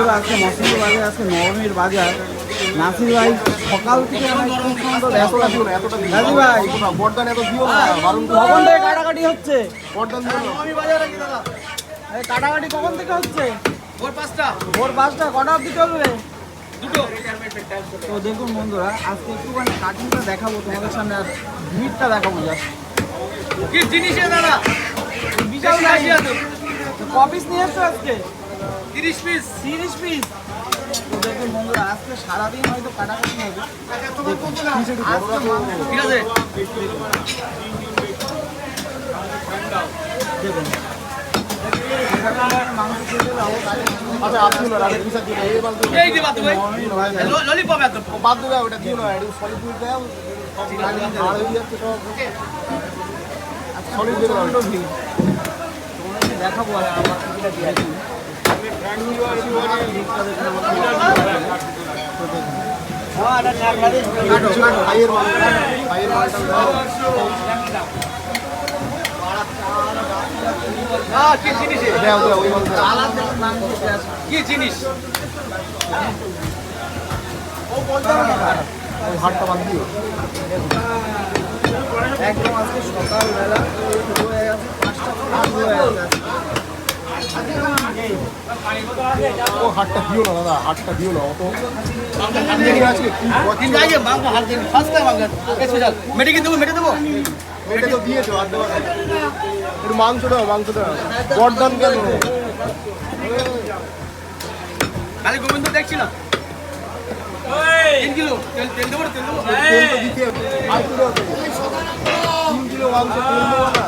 বন্ধুরা আজকে মসজিদ বাজার, আজকে নবমীর বাজার। নাসির ভাই সকাল থেকে নাসির ভাই কখন থেকে কাটাকাটি হচ্ছে? কাটাকাটি কখন থেকে হচ্ছে? ভোর 5টা। কটা অব্দি চলবে? তো দেখুন বন্ধুরা, আজকে একটুখানি কাটিংটা দেখাবো তোমাদের সামনে, আর ভিড়টা দেখাবো। জাস্ট কি জিনিস দাদা? বিশাল ক পিস নিয়ে এসছো আজকে? 30 পিস। 30 পিস। তো দেখুন বন্ধুরা, আজকে সারাদিন হয়তো কাটাকাটি হবে। ঠিক আছে, দেখুন মাংস খেতে যাবো। এই যে বাদ ভাই, ললিপপ এত দেখাবো। আর আমার কি জিনিস? কি জিনিস? একদম আজকে সকালবেলা শুরু হয়ে গেছে, 5টা শুরু হয়ে গেছে। হাটটা দিও না দাদা, হাটটা দিও না অত। মেটে দেবো, মেটে দেবো। মেটে তো দিয়েছো, আর দেওয়া নেই। একটু মাংস দাও, মাংস দাও। গর্দন কেন? খালি গোবিন্দ দেখছি না। 3 কিলো তেল দেবো, তেল দেবো। তেল তো দিতে হবে। 3 কিলো মাংস তেল দেবো না।